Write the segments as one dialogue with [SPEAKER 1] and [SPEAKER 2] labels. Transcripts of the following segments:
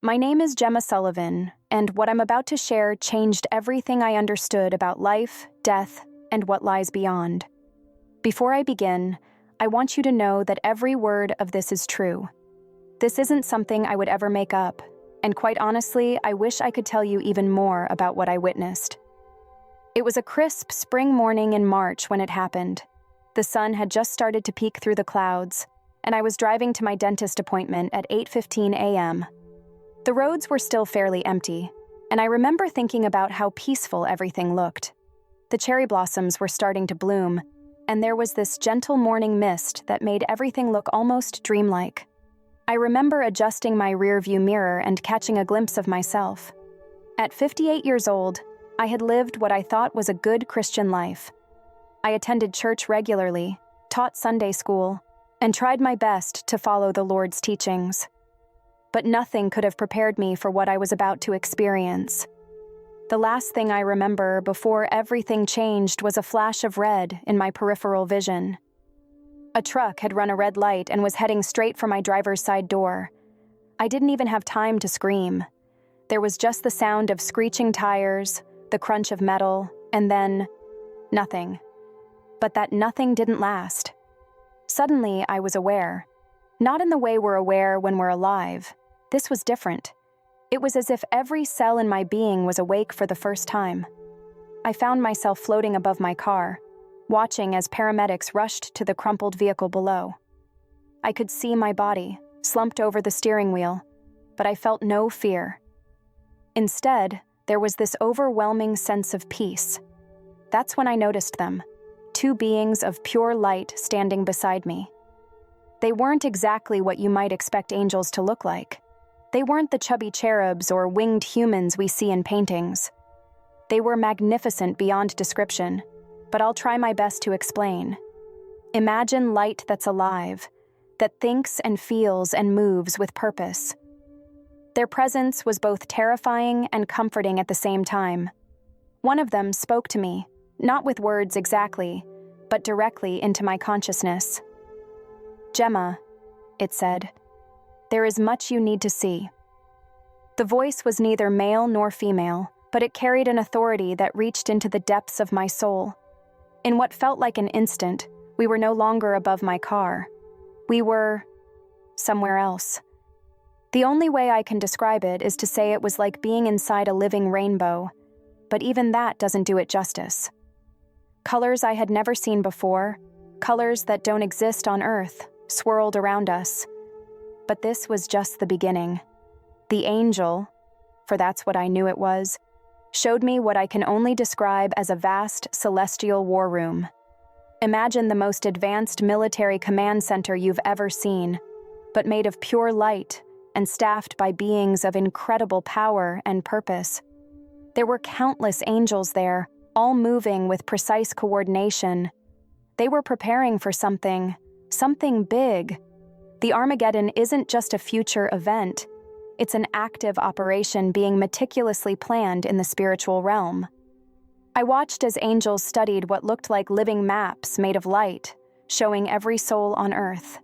[SPEAKER 1] My name is Gemma Sullivan, and what I'm about to share changed everything I understood about life, death, and what lies beyond. Before I begin, I want you to know that every word of this is true. This isn't something I would ever make up, and quite honestly, I wish I could tell you even more about what I witnessed. It was a crisp spring morning in March when it happened. The sun had just started to peek through the clouds, and I was driving to my dentist appointment at 8:15 a.m. The roads were still fairly empty, and I remember thinking about how peaceful everything looked. The cherry blossoms were starting to bloom, and there was this gentle morning mist that made everything look almost dreamlike. I remember adjusting my rearview mirror and catching a glimpse of myself. At 58 years old, I had lived what I thought was a good Christian life. I attended church regularly, taught Sunday school, and tried my best to follow the Lord's teachings. But nothing could have prepared me for what I was about to experience. The last thing I remember before everything changed was a flash of red in my peripheral vision. A truck had run a red light and was heading straight for my driver's side door. I didn't even have time to scream. There was just the sound of screeching tires, the crunch of metal, and then nothing. But that nothing didn't last. Suddenly, I was aware. Not in the way we're aware when we're alive. This was different. It was as if every cell in my being was awake for the first time. I found myself floating above my car, watching as paramedics rushed to the crumpled vehicle below. I could see my body, slumped over the steering wheel, but I felt no fear. Instead, there was this overwhelming sense of peace. That's when I noticed them. Two beings of pure light standing beside me. They weren't exactly what you might expect angels to look like. They weren't the chubby cherubs or winged humans we see in paintings. They were magnificent beyond description, but I'll try my best to explain. Imagine light that's alive, that thinks and feels and moves with purpose. Their presence was both terrifying and comforting at the same time. One of them spoke to me, not with words exactly, but directly into my consciousness. "Gemma," it said, "there is much you need to see." The voice was neither male nor female, but it carried an authority that reached into the depths of my soul. In what felt like an instant, we were no longer above my car. We were somewhere else. The only way I can describe it is to say it was like being inside a living rainbow, but even that doesn't do it justice. Colors I had never seen before, colors that don't exist on Earth, swirled around us. But this was just the beginning. The angel, for that's what I knew it was, showed me what I can only describe as a vast celestial war room. Imagine the most advanced military command center you've ever seen, but made of pure light and staffed by beings of incredible power and purpose. There were countless angels there, all moving with precise coordination. They were preparing for something big. The Armageddon isn't just a future event. It's an active operation being meticulously planned in the spiritual realm. I watched as angels studied what looked like living maps made of light, showing every soul on Earth.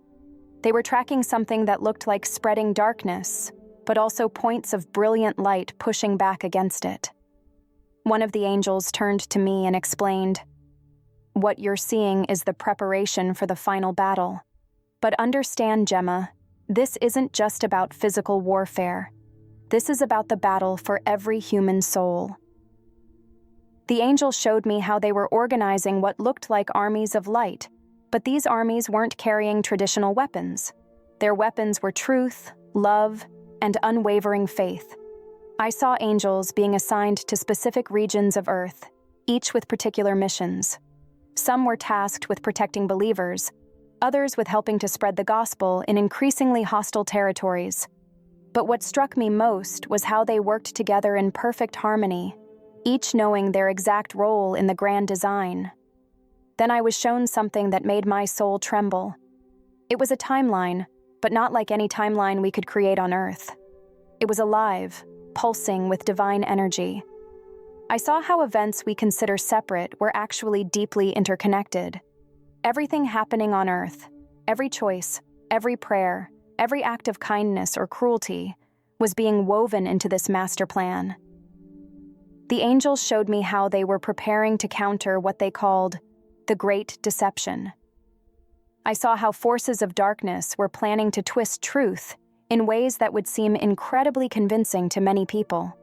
[SPEAKER 1] They were tracking something that looked like spreading darkness, but also points of brilliant light pushing back against it. One of the angels turned to me and explained, "What you're seeing is the preparation for the final battle. But understand, Gemma, this isn't just about physical warfare. This is about the battle for every human soul." The angel showed me how they were organizing what looked like armies of light, but these armies weren't carrying traditional weapons. Their weapons were truth, love, and unwavering faith. I saw angels being assigned to specific regions of Earth, each with particular missions. Some were tasked with protecting believers, others with helping to spread the gospel in increasingly hostile territories. But what struck me most was how they worked together in perfect harmony, each knowing their exact role in the grand design. Then I was shown something that made my soul tremble. It was a timeline, but not like any timeline we could create on Earth. It was alive, pulsing with divine energy. I saw how events we consider separate were actually deeply interconnected. Everything happening on Earth, every choice, every prayer, every act of kindness or cruelty, was being woven into this master plan. The angels showed me how they were preparing to counter what they called the Great Deception. I saw how forces of darkness were planning to twist truth in ways that would seem incredibly convincing to many people.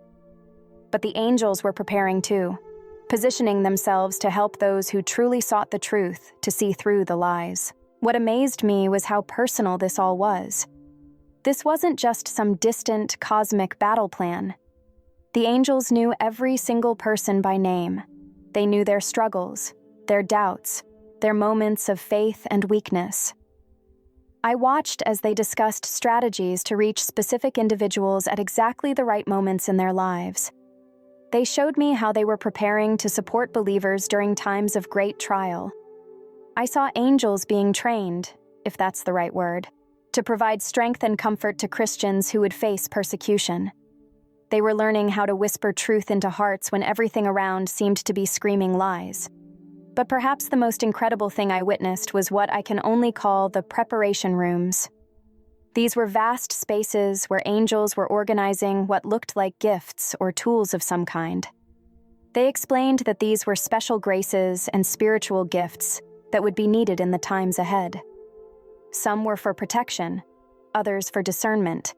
[SPEAKER 1] But the angels were preparing too, positioning themselves to help those who truly sought the truth to see through the lies. What amazed me was how personal this all was. This wasn't just some distant cosmic battle plan. The angels knew every single person by name. They knew their struggles, their doubts, their moments of faith and weakness. I watched as they discussed strategies to reach specific individuals at exactly the right moments in their lives. They showed me how they were preparing to support believers during times of great trial. I saw angels being trained, if that's the right word, to provide strength and comfort to Christians who would face persecution. They were learning how to whisper truth into hearts when everything around seemed to be screaming lies. But perhaps the most incredible thing I witnessed was what I can only call the preparation rooms. These were vast spaces where angels were organizing what looked like gifts or tools of some kind. They explained that these were special graces and spiritual gifts that would be needed in the times ahead. Some were for protection, others for discernment,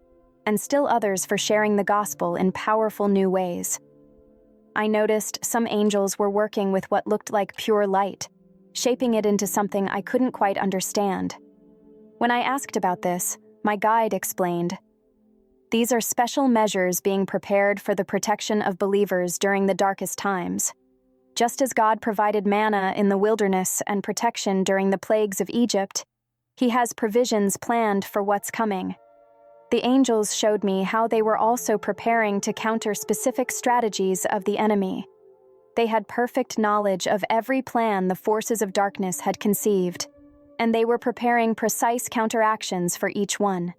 [SPEAKER 1] and still others for sharing the gospel in powerful new ways. I noticed some angels were working with what looked like pure light, shaping it into something I couldn't quite understand. When I asked about this, my guide explained, "These are special measures being prepared for the protection of believers during the darkest times. Just as God provided manna in the wilderness and protection during the plagues of Egypt, He has provisions planned for what's coming." The angels showed me how they were also preparing to counter specific strategies of the enemy. They had perfect knowledge of every plan the forces of darkness had conceived, and they were preparing precise counteractions for each one.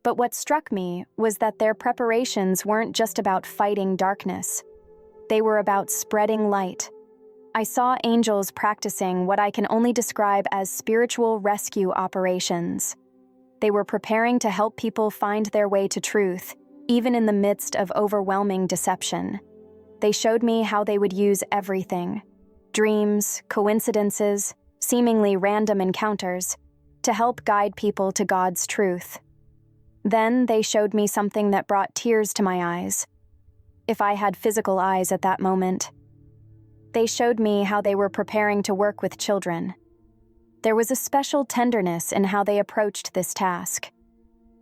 [SPEAKER 1] But what struck me was that their preparations weren't just about fighting darkness. They were about spreading light. I saw angels practicing what I can only describe as spiritual rescue operations. They were preparing to help people find their way to truth, even in the midst of overwhelming deception. They showed me how they would use everything, dreams, coincidences, seemingly random encounters, to help guide people to God's truth. Then they showed me something that brought tears to my eyes, if I had physical eyes at that moment. They showed me how they were preparing to work with children. There was a special tenderness in how they approached this task.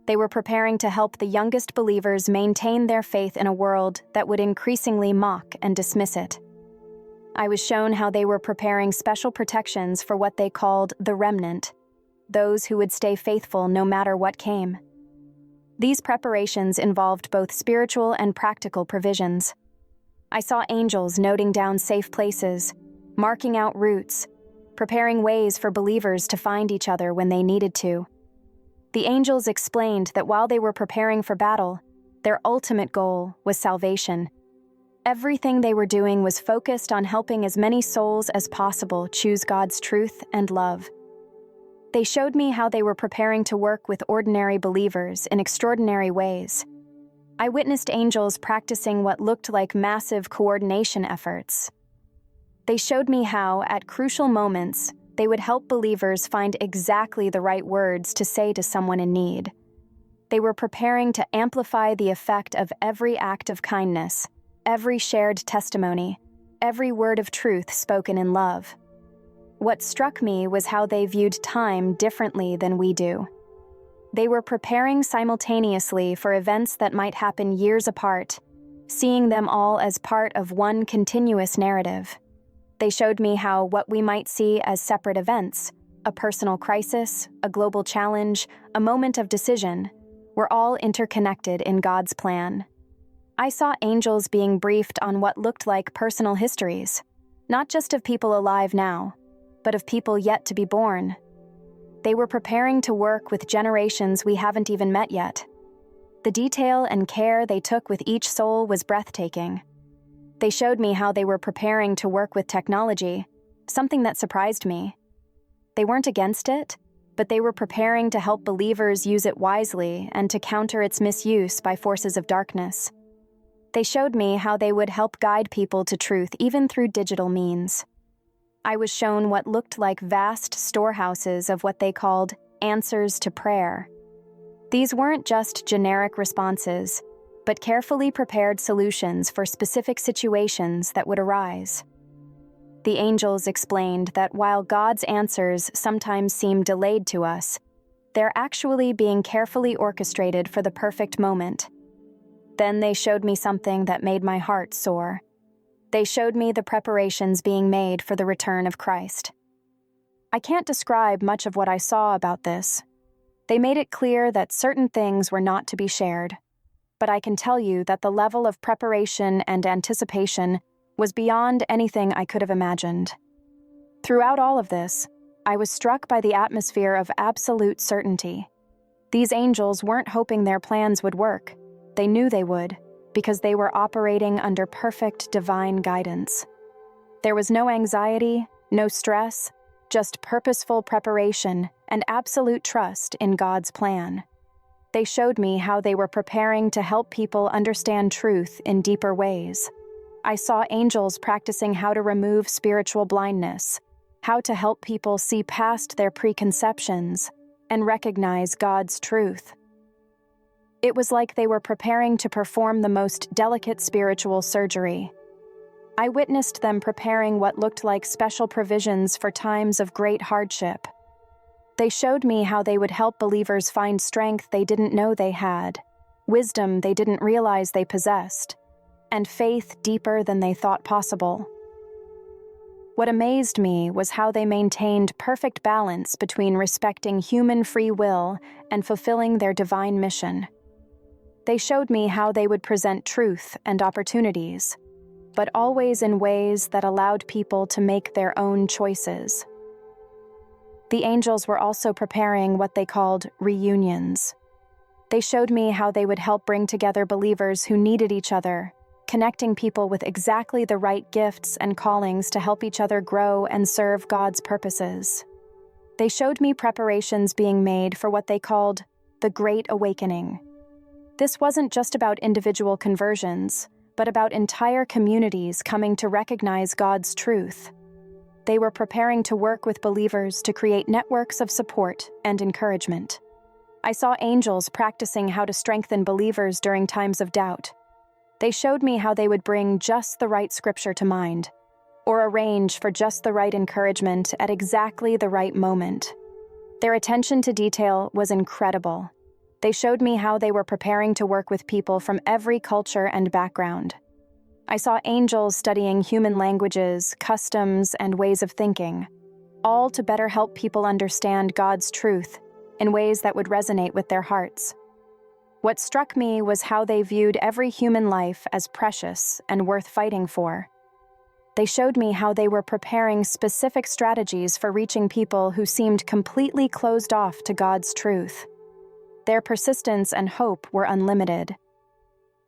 [SPEAKER 1] They were preparing to help the youngest believers maintain their faith in a world that would increasingly mock and dismiss it. I was shown how they were preparing special protections for what they called the remnant, those who would stay faithful no matter what came. These preparations involved both spiritual and practical provisions. I saw angels noting down safe places, marking out routes, preparing ways for believers to find each other when they needed to. The angels explained that while they were preparing for battle, their ultimate goal was salvation. Everything they were doing was focused on helping as many souls as possible choose God's truth and love. They showed me how they were preparing to work with ordinary believers in extraordinary ways. I witnessed angels practicing what looked like massive coordination efforts. They showed me how, at crucial moments, they would help believers find exactly the right words to say to someone in need. They were preparing to amplify the effect of every act of kindness, every shared testimony, every word of truth spoken in love. What struck me was how they viewed time differently than we do. They were preparing simultaneously for events that might happen years apart, seeing them all as part of one continuous narrative. They showed me how what we might see as separate events, a personal crisis, a global challenge, a moment of decision, were all interconnected in God's plan. I saw angels being briefed on what looked like personal histories, not just of people alive now, but of people yet to be born. They were preparing to work with generations we haven't even met yet. The detail and care they took with each soul was breathtaking. They showed me how they were preparing to work with technology, something that surprised me. They weren't against it, but they were preparing to help believers use it wisely and to counter its misuse by forces of darkness. They showed me how they would help guide people to truth even through digital means. I was shown what looked like vast storehouses of what they called answers to prayer. These weren't just generic responses, but carefully prepared solutions for specific situations that would arise. The angels explained that while God's answers sometimes seem delayed to us, they're actually being carefully orchestrated for the perfect moment. Then they showed me something that made my heart soar. They showed me the preparations being made for the return of Christ. I can't describe much of what I saw about this. They made it clear that certain things were not to be shared, but I can tell you that the level of preparation and anticipation was beyond anything I could have imagined. Throughout all of this, I was struck by the atmosphere of absolute certainty. These angels weren't hoping their plans would work. They knew they would, because they were operating under perfect divine guidance. There was no anxiety, no stress, just purposeful preparation and absolute trust in God's plan. They showed me how they were preparing to help people understand truth in deeper ways. I saw angels practicing how to remove spiritual blindness, how to help people see past their preconceptions and recognize God's truth. It was like they were preparing to perform the most delicate spiritual surgery. I witnessed them preparing what looked like special provisions for times of great hardship. They showed me how they would help believers find strength they didn't know they had, wisdom they didn't realize they possessed, and faith deeper than they thought possible. What amazed me was how they maintained perfect balance between respecting human free will and fulfilling their divine mission. They showed me how they would present truth and opportunities, but always in ways that allowed people to make their own choices. The angels were also preparing what they called reunions. They showed me how they would help bring together believers who needed each other, connecting people with exactly the right gifts and callings to help each other grow and serve God's purposes. They showed me preparations being made for what they called the Great Awakening. This wasn't just about individual conversions, but about entire communities coming to recognize God's truth. They were preparing to work with believers to create networks of support and encouragement. I saw angels practicing how to strengthen believers during times of doubt. They showed me how they would bring just the right scripture to mind, or arrange for just the right encouragement at exactly the right moment. Their attention to detail was incredible. They showed me how they were preparing to work with people from every culture and background. I saw angels studying human languages, customs, and ways of thinking, all to better help people understand God's truth in ways that would resonate with their hearts. What struck me was how they viewed every human life as precious and worth fighting for. They showed me how they were preparing specific strategies for reaching people who seemed completely closed off to God's truth. Their persistence and hope were unlimited.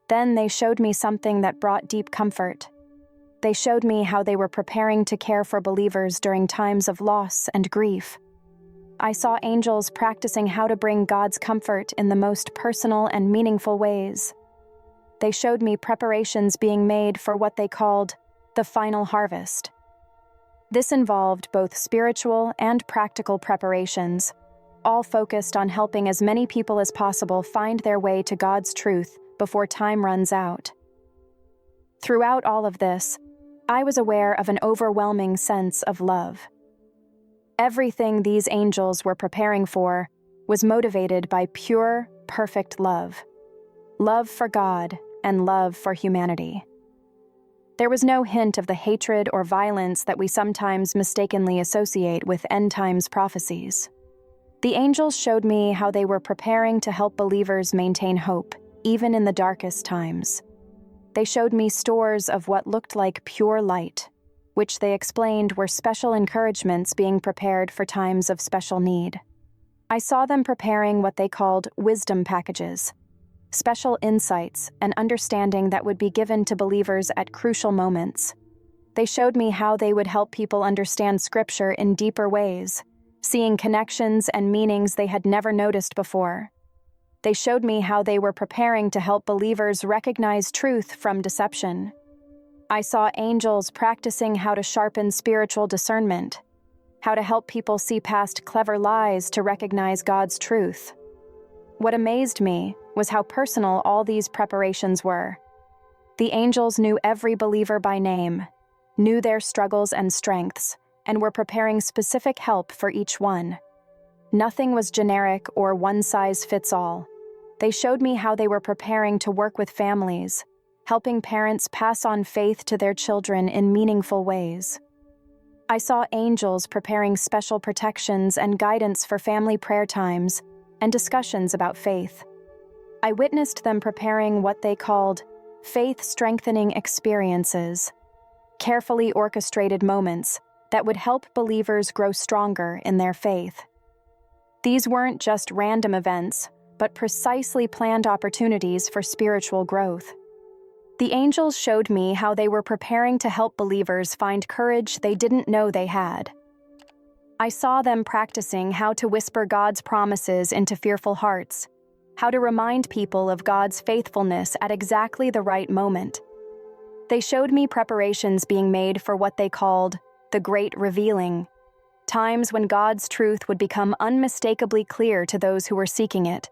[SPEAKER 1] Then they showed me something that brought deep comfort. They showed me how they were preparing to care for believers during times of loss and grief. I saw angels practicing how to bring God's comfort in the most personal and meaningful ways. They showed me preparations being made for what they called the final harvest. This involved both spiritual and practical preparations, all focused on helping as many people as possible find their way to God's truth before time runs out. Throughout all of this, I was aware of an overwhelming sense of love. Everything these angels were preparing for was motivated by pure, perfect love. Love for God and love for humanity. There was no hint of the hatred or violence that we sometimes mistakenly associate with end-times prophecies. The angels showed me how they were preparing to help believers maintain hope, even in the darkest times. They showed me stores of what looked like pure light, which they explained were special encouragements being prepared for times of special need. I saw them preparing what they called wisdom packages, special insights and understanding that would be given to believers at crucial moments. They showed me how they would help people understand Scripture in deeper ways, seeing connections and meanings they had never noticed before. They showed me how they were preparing to help believers recognize truth from deception. I saw angels practicing how to sharpen spiritual discernment, how to help people see past clever lies to recognize God's truth. What amazed me was how personal all these preparations were. The angels knew every believer by name, knew their struggles and strengths, and were preparing specific help for each one. Nothing was generic or one-size-fits-all. They showed me how they were preparing to work with families, helping parents pass on faith to their children in meaningful ways. I saw angels preparing special protections and guidance for family prayer times and discussions about faith. I witnessed them preparing what they called faith-strengthening experiences, carefully orchestrated moments that would help believers grow stronger in their faith. These weren't just random events, but precisely planned opportunities for spiritual growth. The angels showed me how they were preparing to help believers find courage they didn't know they had. I saw them practicing how to whisper God's promises into fearful hearts, how to remind people of God's faithfulness at exactly the right moment. They showed me preparations being made for what they called the Great Revealing, times when God's truth would become unmistakably clear to those who were seeking it.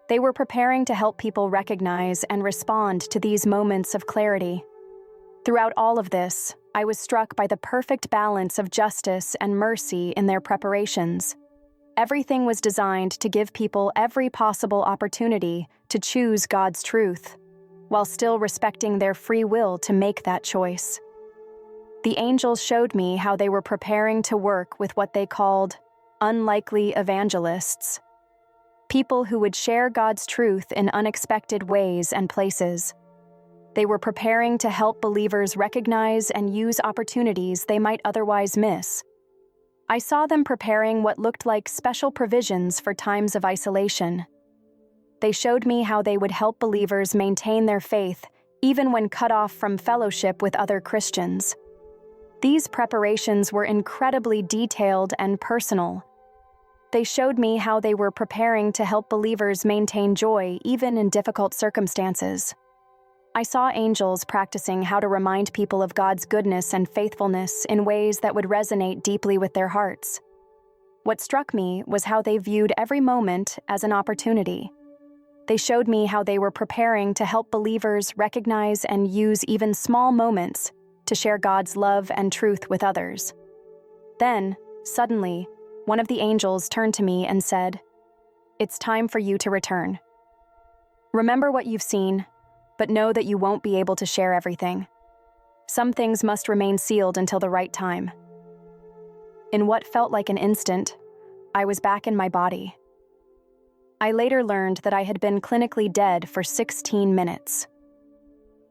[SPEAKER 1] They were preparing to help people recognize and respond to these moments of clarity. Throughout all of this, I was struck by the perfect balance of justice and mercy in their preparations. Everything was designed to give people every possible opportunity to choose God's truth, while still respecting their free will to make that choice. The angels showed me how they were preparing to work with what they called unlikely evangelists, people who would share God's truth in unexpected ways and places. They were preparing to help believers recognize and use opportunities they might otherwise miss. I saw them preparing what looked like special provisions for times of isolation. They showed me how they would help believers maintain their faith even when cut off from fellowship with other Christians. These preparations were incredibly detailed and personal. They showed me how they were preparing to help believers maintain joy even in difficult circumstances. I saw angels practicing how to remind people of God's goodness and faithfulness in ways that would resonate deeply with their hearts. What struck me was how they viewed every moment as an opportunity. They showed me how they were preparing to help believers recognize and use even small moments to share God's love and truth with others. Then, suddenly, one of the angels turned to me and said, "It's time for you to return. Remember what you've seen, but know that you won't be able to share everything. Some things must remain sealed until the right time." In what felt like an instant, I was back in my body. I later learned that I had been clinically dead for 16 minutes.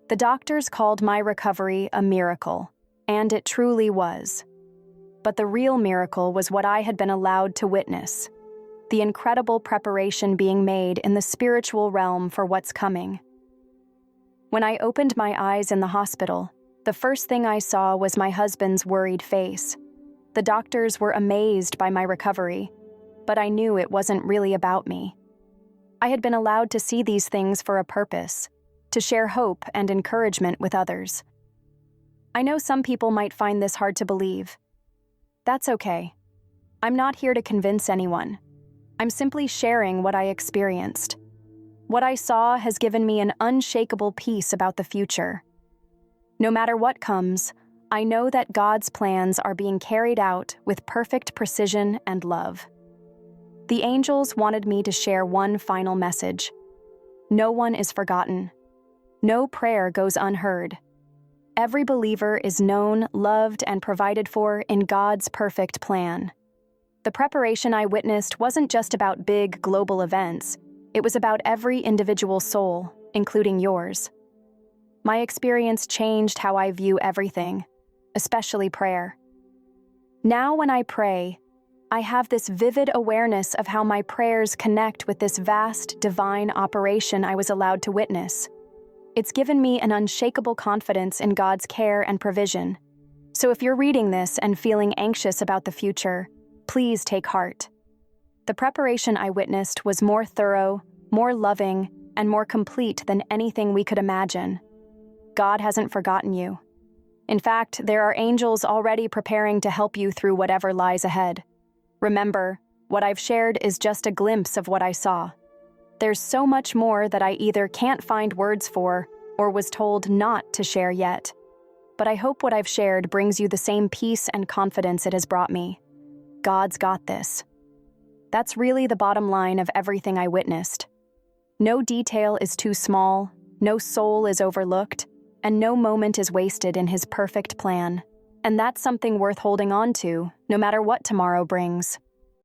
[SPEAKER 1] The doctors called my recovery a miracle, and it truly was. But the real miracle was what I had been allowed to witness, the incredible preparation being made in the spiritual realm for what's coming. When I opened my eyes in the hospital, the first thing I saw was my husband's worried face. The doctors were amazed by my recovery, but I knew it wasn't really about me. I had been allowed to see these things for a purpose, to share hope and encouragement with others. I know some people might find this hard to believe. That's okay. I'm not here to convince anyone. I'm simply sharing what I experienced. What I saw has given me an unshakable peace about the future. No matter what comes, I know that God's plans are being carried out with perfect precision and love. The angels wanted me to share one final message. No one is forgotten. No prayer goes unheard. Every believer is known, loved, and provided for in God's perfect plan. The preparation I witnessed wasn't just about big global events. It was about every individual soul, including yours. My experience changed how I view everything, especially prayer. Now when I pray, I have this vivid awareness of how my prayers connect with this vast, divine operation I was allowed to witness. It's given me an unshakable confidence in God's care and provision. So if you're reading this and feeling anxious about the future, Please take heart. The preparation I witnessed was more thorough, more loving, and more complete than anything we could imagine. God hasn't forgotten you. In fact, there are angels already preparing to help you through whatever lies ahead. Remember, what I've shared is just a glimpse of what I saw. There's so much more that I either can't find words for or was told not to share yet. But I hope what I've shared brings you the same peace and confidence it has brought me. God's got this. That's really the bottom line of everything I witnessed. No detail is too small, no soul is overlooked, and no moment is wasted in His perfect plan. And that's something worth holding on to, no matter what tomorrow brings.